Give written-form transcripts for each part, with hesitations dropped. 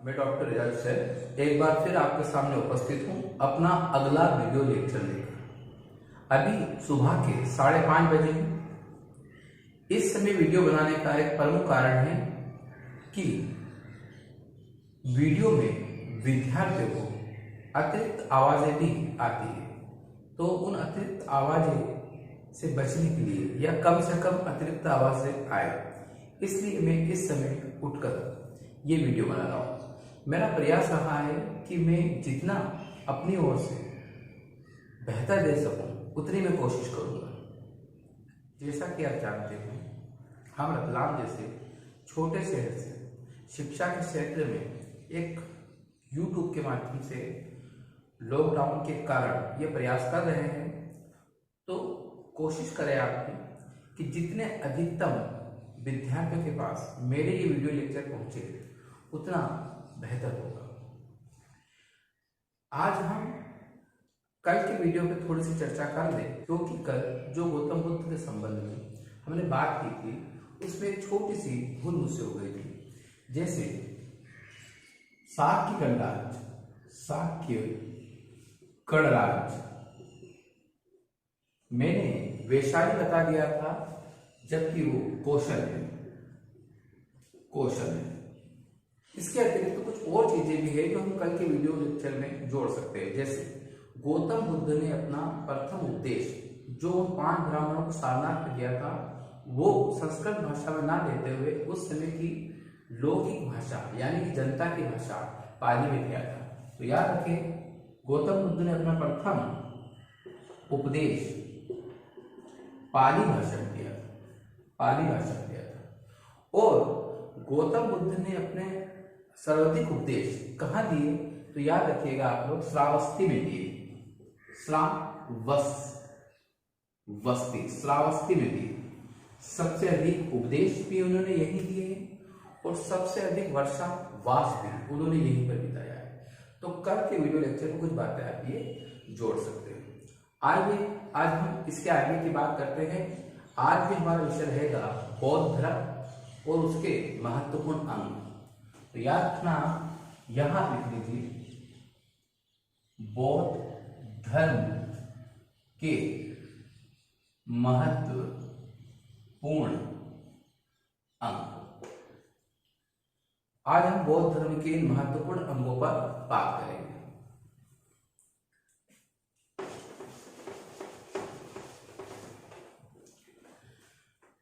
मैं डॉक्टर रियाज सर एक बार फिर आपके सामने उपस्थित हूँ अपना अगला वीडियो लेक्चर लेकर। अभी सुबह के 5:30 बजे हैं। इस समय वीडियो बनाने का एक प्रमुख कारण है कि वीडियो में विद्यार्थियों को अतिरिक्त आवाजें भी आती है, तो उन अतिरिक्त आवाजें से बचने के लिए या कम से कम अतिरिक्त आवाजें आए, इसलिए मैं इस समय उठकर ये वीडियो बना रहा हूँ। मेरा प्रयास रहा है कि मैं जितना अपनी ओर से बेहतर दे सकूं उतनी मैं कोशिश करूंगा। जैसा कि आप जानते हैं, हम रतलाम जैसे छोटे शहर से शिक्षा के क्षेत्र में एक YouTube के माध्यम से लॉकडाउन के कारण ये प्रयास कर रहे हैं, तो कोशिश करें आपकी कि जितने अधिकतम विद्यार्थियों के पास मेरे ये वीडियो लेक्चर पहुंचे उतना बेहतर होगा। आज हम कल के वीडियो पे थोड़ी सी चर्चा कर लें, क्योंकि कल जो गौतम बुद्ध के संबंध में हमने बात की थी उसमें एक छोटी सी भूल मुझसे हो गई थी। जैसे शाक्य गणराज्य मैंने वैशाली बता दिया था, जबकि वो कौशल है। इसके अतिरिक्त कुछ और चीजें भी है जो हम कल के वीडियो लेक्चर में जोड़ सकते हैं। जैसे गौतम बुद्ध ने अपना प्रथम उपदेश जो 5 ब्राह्मणों को सारनाथ में दिया था, वो संस्कृत भाषा में ना देते हुए उस समय की लौकिक भाषा यानी कि जनता की भाषा पाली में दिया था। तो याद रखें, गौतम बुद्ध ने अपना प्रथम उपदेश पाली भाषा में दिया था। और गौतम बुद्ध ने अपने सर्वाधिक उपदेश कहाँ दिए, तो याद रखिएगा आप लोग, श्रावस्ती में दिए। श्रावस्ती में दिए। सबसे अधिक उपदेश भी उन्होंने यही दिए हैं और सबसे अधिक वर्षा वास भी उन्होंने यहीं पर बिताया है। तो कल के वीडियो लेक्चर में कुछ बातें आप ये जोड़ सकते हैं। आइए आज हम इसके आगे की बात करते हैं। आज भी हमारा विषय रहेगा बौद्ध धर्म और उसके महत्वपूर्ण अंग। तो याद रखना, यहां लिख लीजिए बौद्ध धर्म के महत्वपूर्ण अंग। आज हम बौद्ध धर्म के इन महत्वपूर्ण अंगों पर बात करेंगे।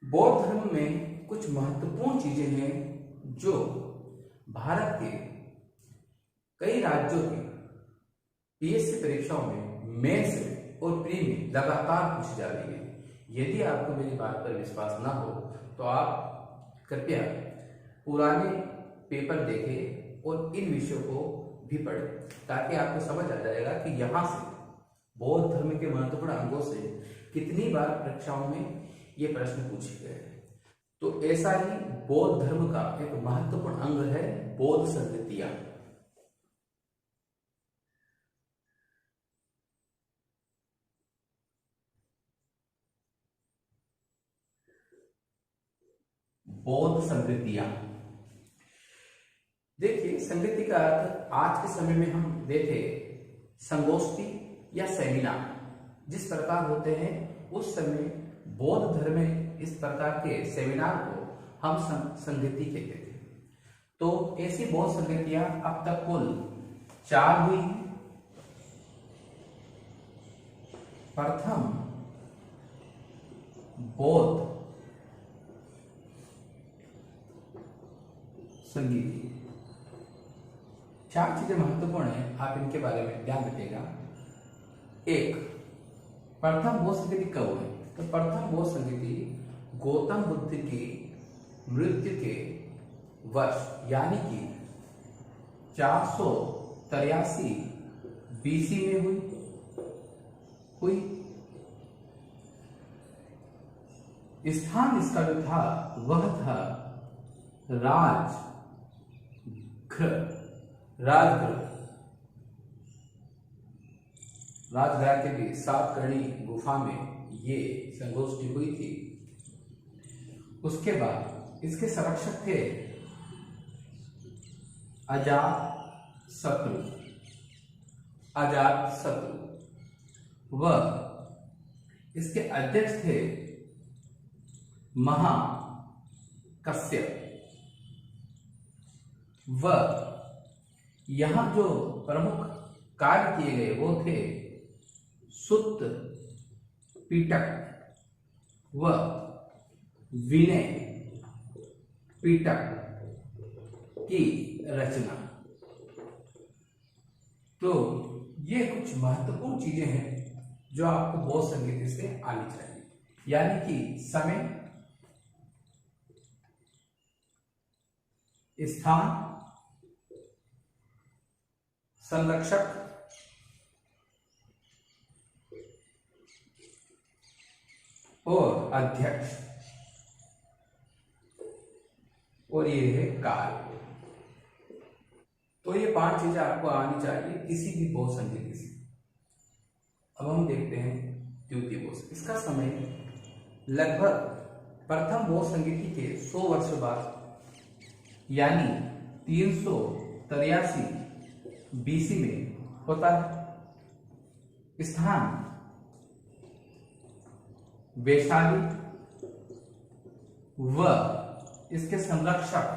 बौद्ध धर्म में कुछ महत्वपूर्ण चीजें हैं जो भारत के कई राज्यों की पीएससी परीक्षाओं में मेंस और प्री में लगातार पूछी जा रही है। यदि आपको मेरी बात पर विश्वास ना हो तो आप कृपया पुराने पेपर देखें और इन विषयों को भी पढ़ें, ताकि आपको समझ आ जाएगा कि यहाँ से बौद्ध धर्म के महत्वपूर्ण अंगों से कितनी बार परीक्षाओं में ये प्रश्न पूछे गए। तो ऐसा ही बौद्ध धर्म का एक महत्वपूर्ण अंग है बौद्ध संगतियां। बौद्ध संगतियां, देखिए, संगति का अर्थ आज के समय में हम देखे संगोष्ठी या सेमिनार जिस प्रकार होते हैं, उस समय बौद्ध धर्म में इस प्रकार के सेमिनार को हम संगति कहते थे। तो ऐसी बौद्ध संगतियां अब तक कुल 4 हुई। प्रथम बौद्ध संगति। 4 चीजें महत्वपूर्ण है, आप इनके बारे में ध्यान रखिएगा। एक, प्रथम बौद्ध संगति कब हुई? तो प्रथम बौद्ध संगति गौतम बुद्ध की मृत्यु के वर्ष यानी कि 483 बीसी में हुई। स्थान इसका जो था वह था राजगृह के भी 7 करणी गुफा में ये संगोष्ठी हुई थी। उसके बाद इसके संरक्षक थे अजात शत्रु, अजात शत्रु। व इसके अध्यक्ष थे महाकश्यप। व यहां जो प्रमुख कार्य किए गए वो थे सुत्त पीटक व विनय पीटक की रचना। तो ये कुछ महत्वपूर्ण चीजें हैं जो आपको बौद्ध संगीत से आनी चाहिए, यानी कि समय, स्थान, संरक्षक, और अध्यक्ष, और ये है काल। तो ये 5 चीजें आपको आनी चाहिए किसी भी बौद्ध संगीत से। अब हम देखते हैं द्वितीय बौद्ध। इसका समय लगभग प्रथम बौद्ध संगीति के 100 वर्ष बाद यानी 383 बीसी में होता है। स्थान वैशाली व इसके संरक्षक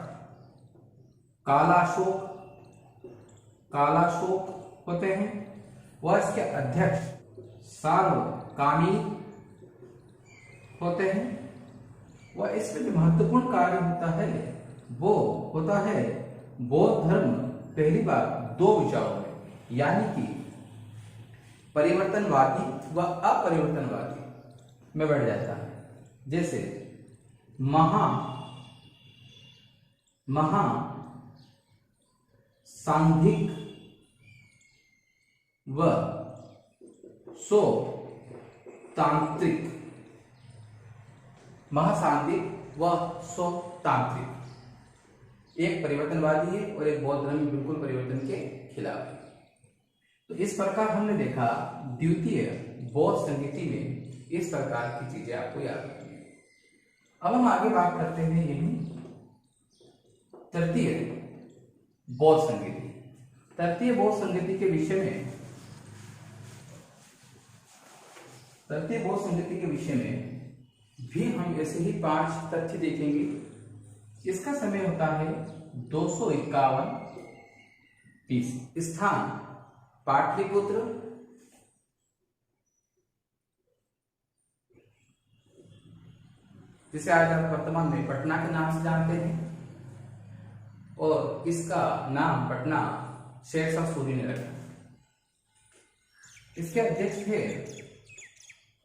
कालाशोक होते हैं। वह इसके अध्यक्ष सार्वकामी होते हैं। वह इसमें जो महत्वपूर्ण कार्य होता है वो होता है बौद्ध धर्म पहली बार 2 विचारों में, यानी कि परिवर्तनवादी व अपरिवर्तनवादी में बढ़ जाता है। जैसे सांघिक व सो तांत्रिक, महासांघिक व सो तांत्रिक एक परिवर्तनवादी है और एक बौद्ध धर्म बिल्कुल परिवर्तन के खिलाफ है। तो इस प्रकार हमने देखा द्वितीय बौद्ध संगीति में इस प्रकार की चीजें आपको याद रखनी है। अब हम आगे बात करते हैं यही तृतीय बौद्ध संगीति। तृतीय बौद्ध संगीति के विषय में भी हम ऐसे ही 5 तथ्य देखेंगे। इसका समय होता है 251 बीसी। स्थान पाटलिपुत्र, जिसे आज आप वर्तमान में पटना के नाम से जानते हैं, और इसका नाम पटना शेरशाह सूरी ने रखा। इसके अध्यक्ष थे,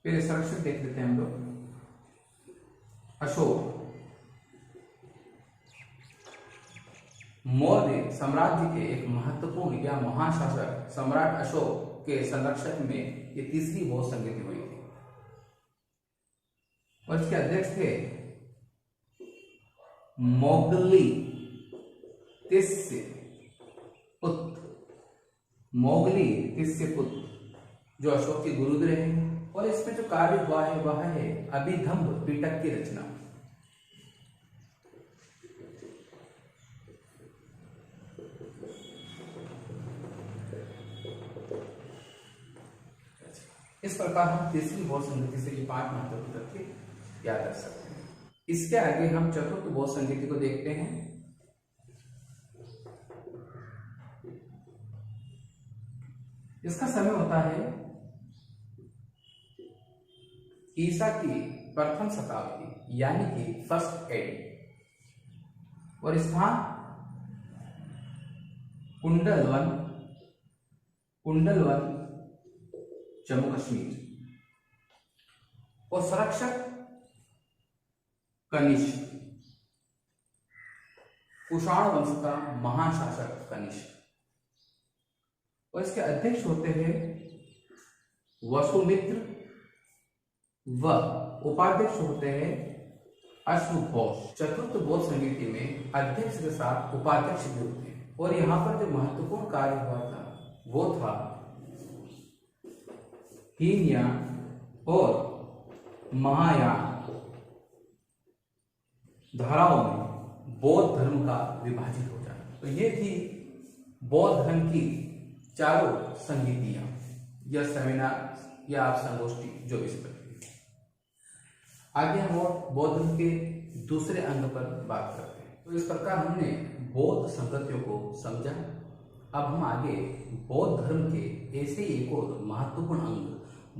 पहले संरक्षक देख लेते हैं हम लोग, अशोक। मौर्य साम्राज्य के एक महत्वपूर्ण या महान शासक सम्राट अशोक के संरक्षक में ये तीसरी बौद्ध संगीति हुई थी। और इसके अध्यक्ष थे मोगली तिस्य पुत्र, जो अशोक के गुरुद्र हैं। और इसमें जो कार्य हुआ है वह है अभिधम्ब पीटक की रचना। इस प्रकार हम तीसरी बौद्ध संगीति से ये 5 महत्वपूर्ण तथ्य याद रख सकते हैं। इसके आगे हम चतुर्थ बौद्ध संगीति को देखते हैं। इसका समय होता है ईसा की प्रथम शताब्दी यानी कि फर्स्ट एडी। और स्थान कुंडलवन जम्मू कश्मीर। और संरक्षक कनिष्क, कुषाण वंश का महान शासक कनिष्क। और इसके अध्यक्ष होते हैं वसुमित्र व उपाध्यक्ष होते हैं अश्वघोष। चतुर्थ बौद्ध संगीति में अध्यक्ष के साथ उपाध्यक्ष भी होते हैं। और यहाँ पर जो महत्वपूर्ण कार्य हुआ था वो था हीनयान और महायान धाराओं में बौद्ध धर्म का विभाजित हो जाना। तो ये थी बौद्ध धर्म की चारों संगीतियां या सेमिनार या आप संगोष्ठी जो भी समझिए। आगे हम और बौद्ध धर्म के दूसरे अंग पर बात करते हैं। तो इस प्रकार हमने बौद्ध संगतियों को समझा। अब हम आगे बौद्ध धर्म के ऐसे एक और महत्वपूर्ण अंग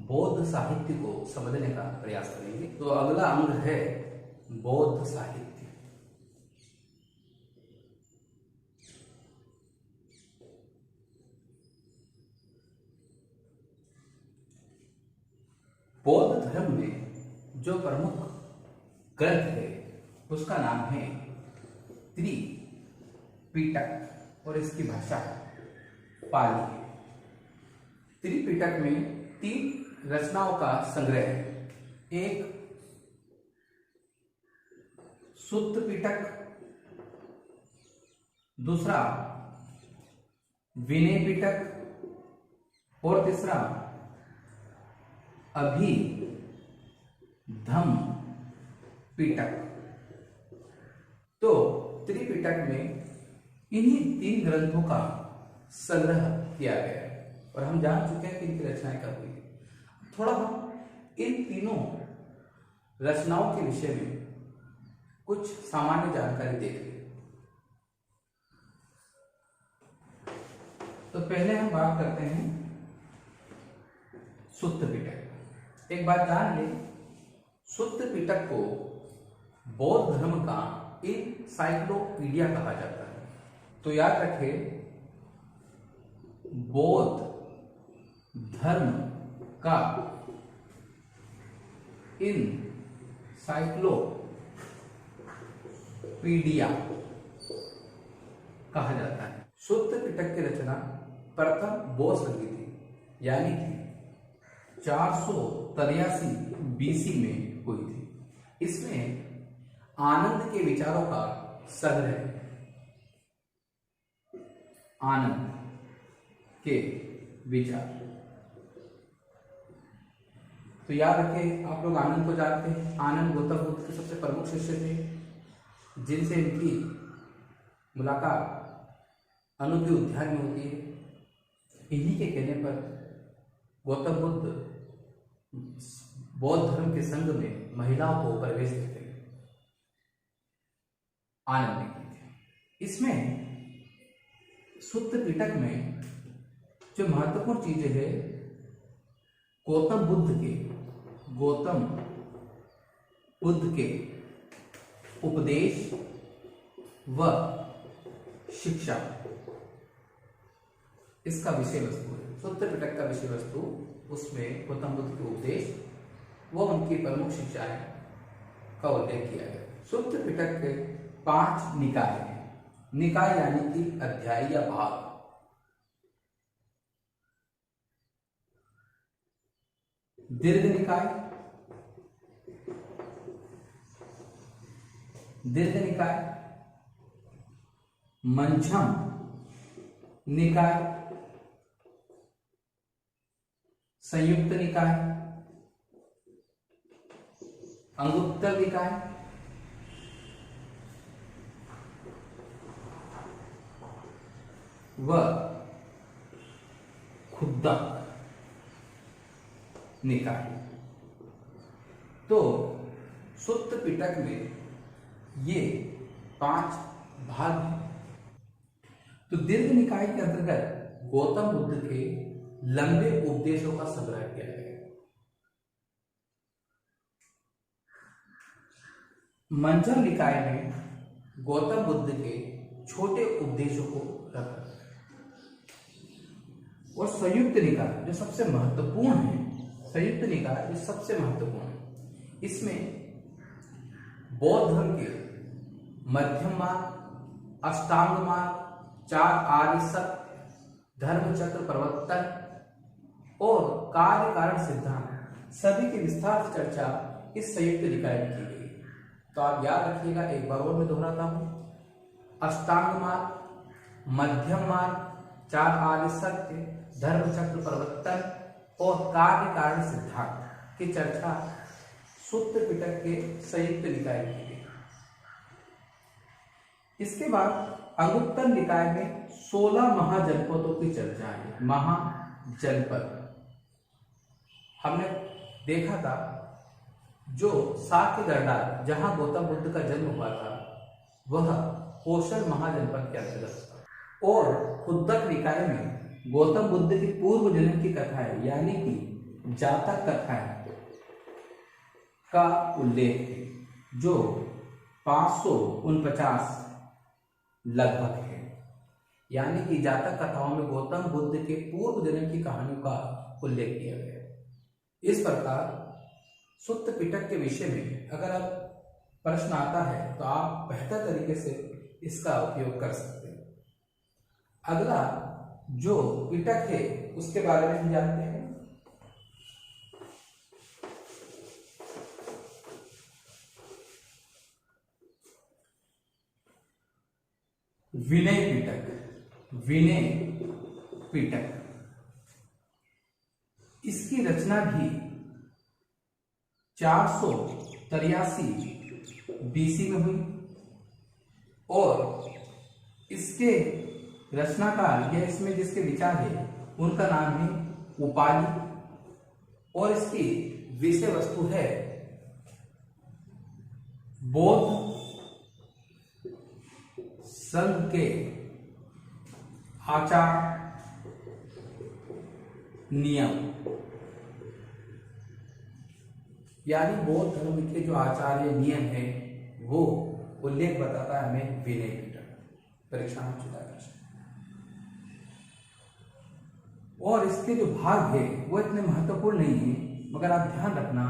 बौद्ध साहित्य को समझने का प्रयास करेंगे। तो अगला अंग है बौद्ध साहित्य। बौद्ध धर्म में जो प्रमुख ग्रंथ है उसका नाम है त्रिपिटक और इसकी भाषा पाली है। त्रिपिटक में 3 रचनाओं का संग्रह है। एक सुत्त पिटक, दूसरा विनय पिटक और तीसरा अभिधम्म पिटक। तो त्रिपिटक में इन्हीं 3 ग्रंथों का संग्रह किया गया है और हम जान चुके हैं कि इनकी रचनाएं कब हुई। थोड़ा हम इन तीनों रचनाओं के विषय में कुछ सामान्य जानकारी देख लें। तो पहले हम बात करते हैं सुत्त पिटक। एक बात जान लें, सुत्त पिटक को बौद्ध धर्म का एनसाइक्लोपीडिया कहा जाता है। तो याद रखें, बौद्ध धर्म का एनसाइक्लोपीडिया कहा जाता है। सुत्त पिटक की रचना प्रथम बौद्ध संगीति यानी कि 483 बीसी में हुई थी। इसमें आनंद के विचारों का संग्रह है। आनंद के विचार, तो याद रखें, आप लोग आनंद को जानते हैं। आनंद गौतम बुद्ध के सबसे प्रमुख शिष्य थे, जिनसे इनकी मुलाकात अनुभि उद्यान में होती है। इन्हीं के कहने पर गौतम बुद्ध बौद्ध धर्म के संघ में महिलाओं को प्रवेश देते हैं। आनंद ने की थी। इसमें सुत्त पिटक में जो महत्वपूर्ण चीजें है, गौतम बुद्ध के उपदेश व शिक्षा इसका विषय वस्तु है। सुत्त पिटक का विषय वस्तु, उसमें गौतम बुद्ध के उपदेश व उनकी प्रमुख शिक्षाएं का उल्लेख किया गया। सुत्त पिटक के 5 निकाय हैं। निकाय यानी कि अध्याय या भाग। दीर्घ निकाय, मंझम निकाय, संयुक्त निकाय, अंगुत्तर निकाय, व खुद्दक निकाय। तो सुत्त पिटक में ये 5 भाग हैं। तो दीर्घ निकाय के अंतर्गत गौतम बुद्ध के लंबे उपदेशों का संग्रह किया गया है। मंझम निकाय में गौतम बुद्ध के छोटे उपदेशों को रखा। और संयुक्त निकाय जो सबसे महत्वपूर्ण है, संयुक्त निकाय जो सबसे महत्वपूर्ण है, इसमें बौद्ध धर्म के मध्यम मार्ग, अष्टांग मार्ग, 4 आर्य सत्य, धर्म चक्र प्रवर्तन और कार्य कारण सिद्धांत सभी की विस्तार से चर्चा इस संयुक्त निकाय में की गई। तो आप याद रखिएगा, एक बार और मैं दोहराता हूं। अष्टांग मार्ग, मध्यम मार्ग, 4 आर्य सत्य, धर्म चक्र प्रवर्तन और कार्य कारण सिद्धांत की चर्चा सुत्त पिटक के संयुक्त निकाय में की गई। इसके बाद अंगुत्तर निकाय में 16 महाजनपदों की चर्चा है। महाजनपद हमने देखा था, जो शाक्य गढ़वाल जहां गौतम बुद्ध का जन्म हुआ था वह कौशल महाजनपद के अंतर्गत था। और खुद्दक निकाय में गौतम बुद्ध की पूर्व जन्म की कथाएं यानी कि जातक कथाएं का उल्लेख है, जो 549 लगभग है। यानी कि जातक कथाओं में गौतम बुद्ध के पूर्व जन्म की कहानियों का उल्लेख किया गया है। इस प्रकार सुत्त पिटक के विषय में अगर आप प्रश्न आता है तो आप बेहतर तरीके से इसका उपयोग कर सकते हैं। अगला जो पिटक है उसके बारे में हम जानते हैं। विनय पिटक। विनय पिटक इसकी रचना भी 483 बीसी में हुई और इसके रचनाकार या इसमें जिसके विचार है उनका नाम है उपाली और इसकी विषय वस्तु है बौद्ध संघ के आचार नियम, यानी बौद्ध धर्म के जो आचार्य नियम है वो उल्लेख बताता है हमें विनय पिटक। परीक्षा में पूछा जा सकता है। और इसके जो भाग है वो इतने महत्वपूर्ण नहीं है, मगर आप ध्यान रखना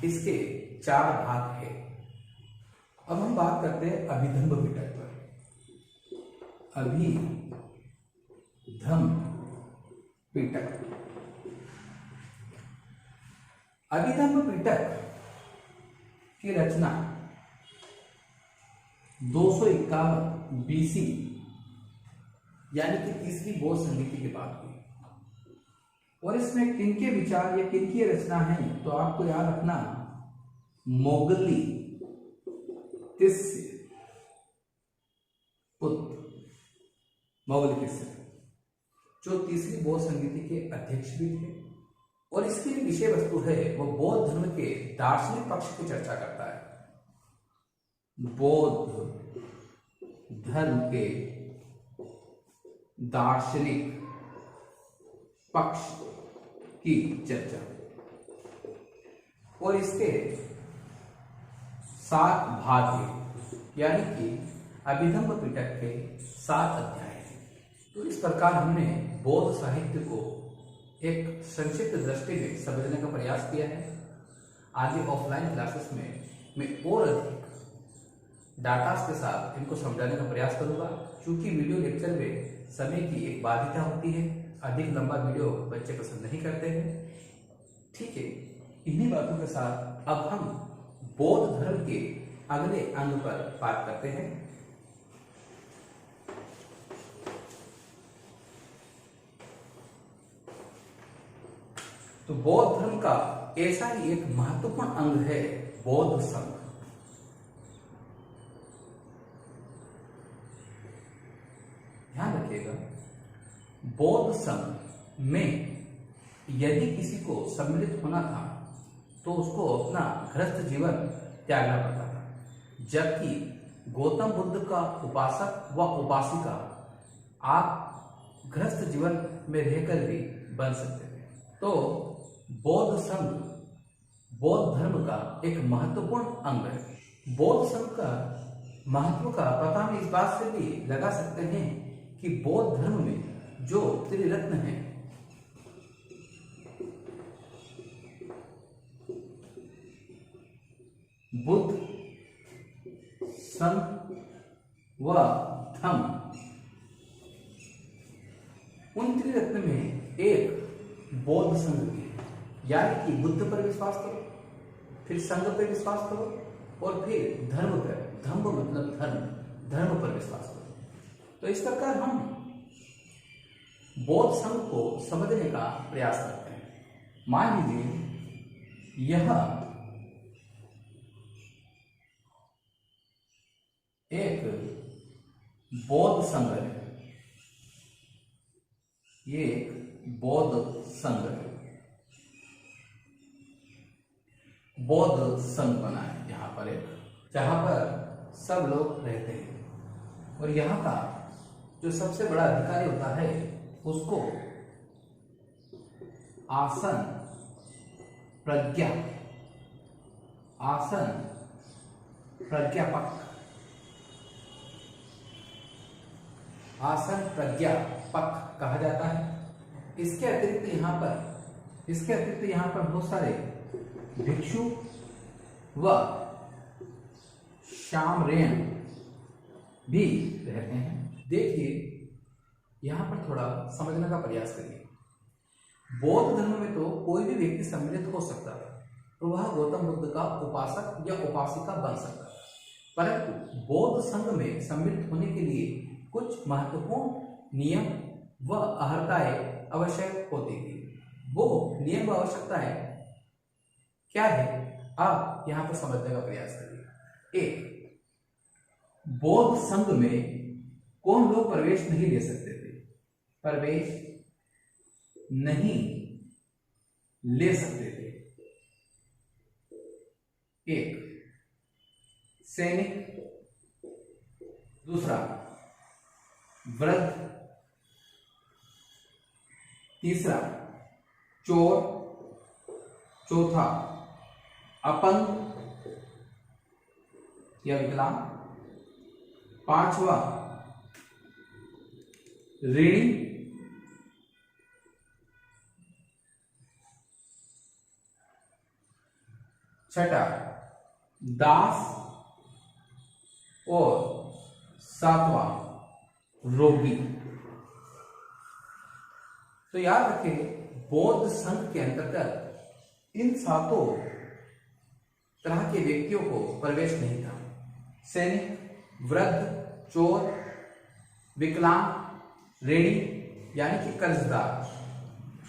इसके 4 भाग है। अब हम बात करते हैं अभिधम्म पिटक पर। अभिधम्म पिटक। अभिधम्म पिटक की रचना 251 बीसी यानी कि तीसरी बौद्ध संधि के बाद हुई। और इसमें किनके विचार या किनकी रचना है तो आपको याद रखना मोगली तिस्य पुत्र मोगली तिस्य जो तीसरी बौद्ध संगीति के अध्यक्ष भी थे। और इसकी विषय वस्तु है वो बौद्ध धर्म के दार्शनिक पक्ष की चर्चा करता है। बौद्ध धर्म के दार्शनिक पक्ष की चर्चा। और इसके 7 भाग हैं, यानी कि अभिधम्म पिटक के 7 अध्याय हैं। तो इस प्रकार हमने बौद्ध साहित्य को एक संक्षिप्त दृष्टि में समझने का प्रयास किया है। आगे ऑफलाइन क्लासेस में मैं और अधिक डाटा के साथ इनको समझाने का प्रयास करूंगा, क्योंकि वीडियो लेक्चर में समय की एक बाध्यता होती है। अधिक लंबा वीडियो बच्चे पसंद नहीं करते हैं। ठीक है, इन्हीं बातों के साथ अब हम बौद्ध धर्म के अगले अंग पर बात करते हैं। तो बौद्ध धर्म का ऐसा ही एक महत्वपूर्ण अंग है बौद्ध संघ। ध्यान रखिएगा, बौद्ध संघ में यदि किसी को सम्मिलित होना था तो उसको अपना गृहस्थ जीवन त्यागना पड़ता था, जबकि गौतम बुद्ध का उपासक व उपासिका आप गृहस्थ जीवन में रहकर भी बन सकते थे। तो बौद्ध संघ बौद्ध धर्म का एक महत्वपूर्ण अंग है। बौद्ध संघ का महत्व का पता हम इस बात से भी लगा सकते हैं कि बौद्ध धर्म में जो त्रिरत्न है, बुद्ध, संघ व धम्म, उन त्रिरत्न में एक बौद्ध संघ की, यानी कि बुद्ध पर विश्वास करो, फिर संघ पर विश्वास करो और फिर धर्म पर, धम्म मतलब धर्म पर विश्वास करो। तो इस प्रकार हम बौद्ध संघ को समझने का प्रयास करते हैं। मान लीजिए यह एक बौद्ध संघ है, ये एक बौद्ध संघ है, बौद्ध संघ बना है यहाँ पर एक, जहां पर सब लोग रहते हैं और यहाँ का जो सबसे बड़ा अधिकारी होता है उसको आसन प्रज्ञा, आसन प्रज्ञापक, आसन प्रज्ञापक कहा जाता है। इसके अतिरिक्त यहाँ पर बहुत सारे भिक्षु व शामरेण भी रहते हैं। देखिए यहां पर थोड़ा समझने का प्रयास करिए। बौद्ध धर्म में तो कोई भी व्यक्ति सम्मिलित हो सकता था और वह गौतम बुद्ध का उपासक या उपासिका बन सकता था, परंतु बौद्ध संघ में सम्मिलित होने के लिए कुछ महत्वपूर्ण नियम व अर्हताएं आवश्यक होती थी। वो नियम व आवश्यकताएं क्या है, आप यहां पर समझने का प्रयास करिए। एक, बौद्ध संघ में कौन लोग प्रवेश नहीं ले सकते थे? प्रवेश नहीं ले सकते थे। एक, सैनिक, दूसरा वृद्ध, तीसरा चोर, चौथा अपंग या विकलांग, पांचवा ऋणी, छठा दास और सातवां रोगी। तो याद रखें, बौद्ध संघ के अंतर्गत इन सातों तरह के व्यक्तियों को प्रवेश नहीं था। सैनिक, वृद्ध, चोर, विकलांग, ऋणी यानी कि कर्जदार,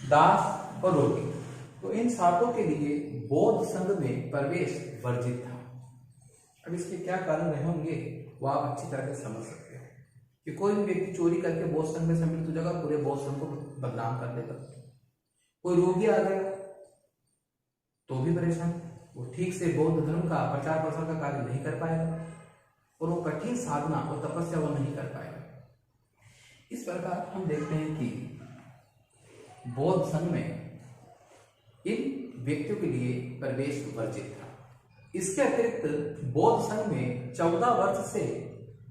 दास और रोगी। तो इन सातों के लिए बौद्ध संघ में प्रवेश वर्जित था। अब इसके क्या कारण रहे होंगे वो आप अच्छी तरह से समझ सकते हो कि कोई भी व्यक्ति चोरी करके बौद्ध संघ में सम्मिलित हो जाएगा, पूरे बौद्ध संघ को बदनाम कर देगा। कोई रोगी आ गया तो भी परेशान, वो ठीक से बौद्ध धर्म का प्रचार प्रसार का कार्य नहीं कर पाएगा और वो कठिन साधना और तपस्या वो नहीं कर पाएगा। इस प्रकार हम देखते हैं कि बौद्ध संघ में इन व्यक्तियों के लिए प्रवेश वर्जित था। इसके अतिरिक्त बौद्ध संघ में 14 वर्ष से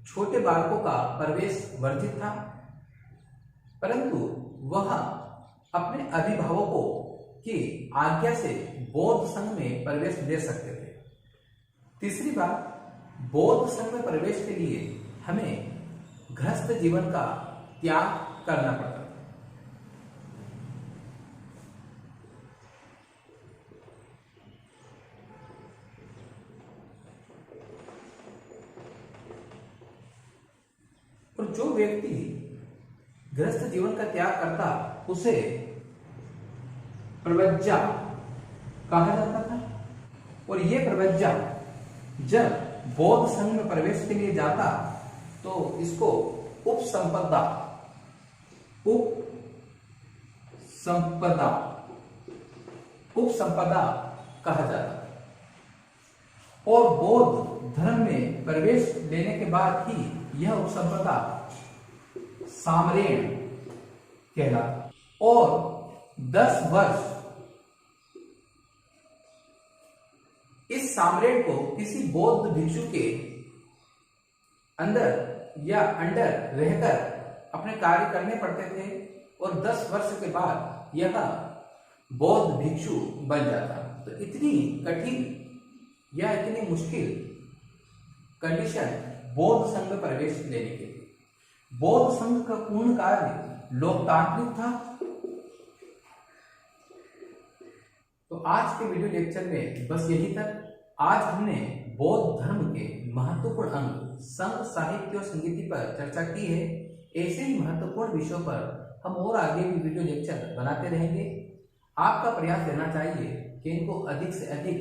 छोटे बालकों का प्रवेश वर्जित था, परंतु वह अपने अभिभावकों की आज्ञा से बौद्ध संघ में प्रवेश ले सकते थे। तीसरी बात, बौद्ध संघ में प्रवेश के लिए हमें गृहस्थ जीवन का त्याग करना पड़ता था। और जो व्यक्ति गृहस्थ जीवन का त्याग करता उसे प्रव्रज्जा कहा जाता था। और ये प्रव्रज्जा जब बौद्ध संघ में प्रवेश के लिए जाता तो इसको उपसंपदा कहा जाता था। और बौद्ध धर्म में प्रवेश लेने के बाद ही यह उपसंपदा सामरेण कहलाता। और 10 वर्ष इस सामरेण को किसी बौद्ध भिक्षु के अंदर या अंडर रहकर अपने कार्य करने पड़ते थे और 10 वर्ष के बाद यह बौद्ध भिक्षु बन जाता। तो इतनी कठिन या इतनी मुश्किल कंडीशन बौद्ध संघ में प्रवेश लेने के लिए। बौद्ध संघ का पूर्ण कार्य लोकतांत्रिक था। तो आज के वीडियो लेक्चर में बस यही तक। आज हमने बौद्ध धर्म के महत्वपूर्ण अंग संघ, साहित्य और संगीति पर चर्चा की है। ऐसे ही महत्वपूर्ण विषयों पर हम और आगे भी वीडियो लेक्चर बनाते रहेंगे। आपका प्रयास रहना चाहिए कि इनको अधिक से अधिक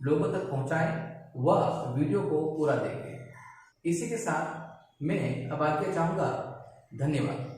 लोगों तक पहुंचाएं व वीडियो को पूरा देखें। इसी के साथ मैं अब आगे चाहूँगा। धन्यवाद।